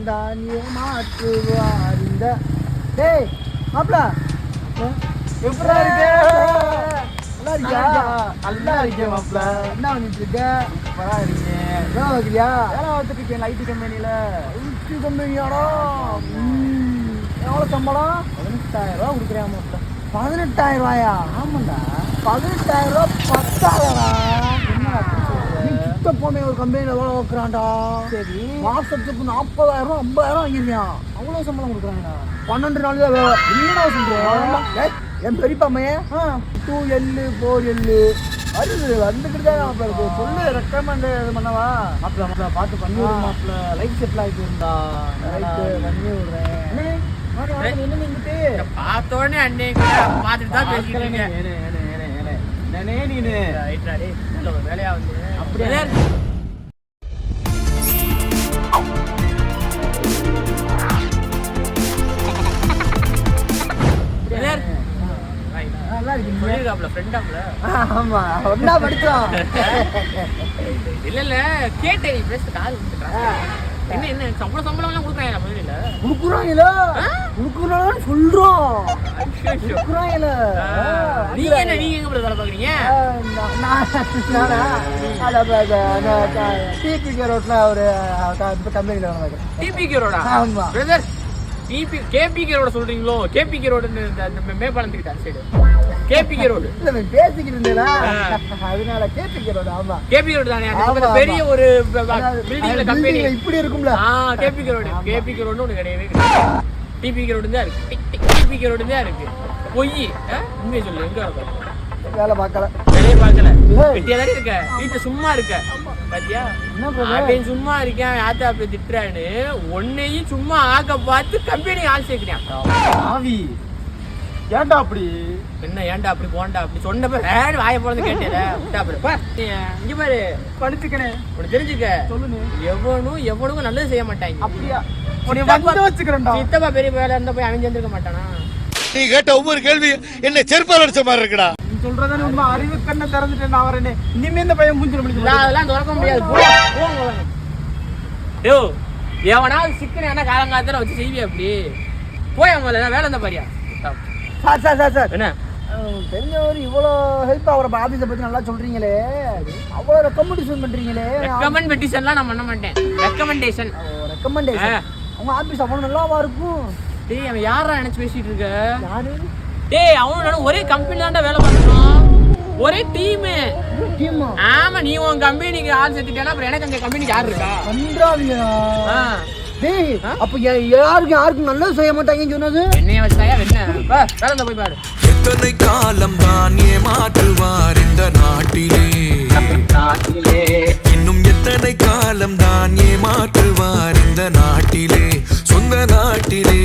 தான் ஏமாற்றுவார் இந்த டேய் மாப்ள எப்படா இருக்கு? நல்லா இருக்கியா? நல்லா இருக்கேன் மாப்ள. என்ன பண்ணிட்டு இருக்க? சூப்பரா இருக்கேன். வேலை வைக்கிறியா? வேலை பார்த்துட்டு இருக்கேன் ஐடி கம்பெனில. ஐடி கம்பெனியாடா? எவ்வளோ சம்பளம்? 18,000 ரூபா கொடுக்குறேன் மாப்ள. 18,000 ரூபாயா? ஆமாண்டா. 18,000 ரூபா பத்தாதடா. என்ன அப்படி சொல்ற? நீ கிட்ட போன ஒரு கம்பெனியில் வேலை வைக்கிறான்டா. சரி, மாசத்துக்கு 40,000 ரூபா 50,000 வாங்கிருக்கான். அவ்வளோ சம்பளம் கொடுக்குறாங்கண்ணா. 12 நாள் தான் வேலை. என்னடா சொல்றேன்? என் பெரியப்பா மையன் 2L 4L வருது வந்துக்கிட்டு தான் மாப்பிள்ள இருக்கு. சொல்லு ரெக்கமெண்ட் இது பண்ணவா? மாப்ள மாப்ள பார்த்து பண்ணி விடு மாப்ள. லைஃப் செட்டில் ஆகிட்டு இருந்தா ரைட்டு பண்ணி விடுறேன். என்ன நீங்கிட்டு பார்த்த உடனே அண்ணே பார்த்துட்டு தான் பேசிட்டு இருக்கேன். என்னே நீனு வேலையா வந்து அப்படியே நல்லா இருக்கீங்க. சொல்லிருக்காப்ல ஃப்ரெண்டாப்ல. ஆமா ஒன்னா படிச்சோம். இல்ல கேட்டேன் நீ பேச கால் வந்துட்டான். என்ன சம்பளம் எல்லாம் கொடுக்குறாங்க முதல்ல. குடுக்குறாங்களா? குடுக்குறாங்கன்னு சொல்றோம். குடுக்குறாங்களா? நீங்க எங்க வேலை பாக்குறீங்க? டிபிகே ரோட்ல ஒரு கம்பெனில வேலை பார்க்குறேன். டிபிகே ரோடா? ஆமா பிரதர் கேபிகே ரோட சொல்றீங்களோ? கேபிகே ரோடு இந்த மேப்பாளத்துக்கிட்ட சைடு கேபிகே ரோடு. இல்ல பேசிக்கிட்டு இருந்தேனா அதனால கேபிகே ரோடு. ஆமா கேபிகே ரோடு தானே. அந்த பெரிய ஒரு பில்டிங்ல கம்பெனி இப்படி இருக்கும்ல. கேபிகே ரோடு ஒண்ணு கிடையவே கிடையாது. டிபிகே ரோடு தான் இருக்கு. டிபிகே ரோடு தான் இருக்கு. பொய் உண்மையை சொல்லு. எங்க இருக்க வேலை பார்க்கல. வேலையை பார்க்கல. வெட்டியா தானே இருக்க. வீட்டுல சும்மா இருக்க பாத்தியா? அவன் சும்மா இருக்கேன் ஆத்தா அப்படி திட்டுறான்னு உன்னையும் சும்மா ஆக்க பார்த்து கம்பெனி ஆள் சேர்க்கிறேன். ஆவி ஏன்டா அப்படி? என்ன ஏன்டா அப்படி போண்டா அப்படி சொன்னப்ப வேணும் வாய போறது கேட்டேன். இங்க பாரு படிச்சுக்கனே உனக்கு தெரிஞ்சுக்க. சொல்லுங்க. எவனுக்கும் நல்லது செய்ய மாட்டாங்க. அப்படியா? உன்னை வச்சுக்கிறேன்டா. சித்தப்பா பெரிய வேலை இருந்தா போய் அவன் செஞ்சிருக்க மாட்டானா? நீ கேட்ட ஒவ்வொரு கேள்வி என்ன செருப்பால் அடிச்ச மாதிரி இருக்குடா. நீ சொல்றதானே உண்மை. அறிவு கண்ணை திறந்துட்டேன் நான் வரேனே. இனிமே இந்த பையன் மூஞ்சில முடிக்க அதெல்லாம் திறக்க முடியாது. யோ எவனாவது சிக்கன காலங்காலத்துல வச்சு செய்வியா அப்படி? போய் முதல்ல வேலை இருந்தா பாரியா? சார் என்ன தெரிஞ்சவர் இவ்வளோ ஹெல்ப் அவரை ஆபீஸை பத்தி நல்லா சொல்றீங்களே, அவ்வளோ ரெக்கமெண்டேஷன் பண்றீங்களே. ரெக்கமெண்ட் பெட்டிஷன்லாம் நான் பண்ண மாட்டேன். Recommendation recommendation. உங்க ஆபீஸ் அவ்வளோ நல்லாவா இருக்கும்? டேய் அவன் யாரா நினைச்சு பேசிட்டு இருக்க? யாரு? டேய் அவனோட ஒரே கம்பெனி தான்டா வேலை பார்க்கணும். ஒரே டீம். ஆமா நீ உன் கம்பெனிக்கு ஆள் சேர்த்துட்டேன்னா அப்புறம் எனக்கு அந்த கம்பெனிக்கு யார் இருக்கா? பண்றாங்க. டேய் அப்ப யாருக்கும் நல்லது செய்ய மாட்டாங்கன்னு சொன்னது என்னைய வச்சாயா? என்ன வேலை இருந்தா போய் பாரு. எத்தனை காலம் தான் ஏமாற்றுவார் இந்த நாட்டிலே. இன்னும் எத்தனை காலம் தான் ஏமாற்றுவார் இந்த நாட்டிலே, சொந்த நாட்டிலே.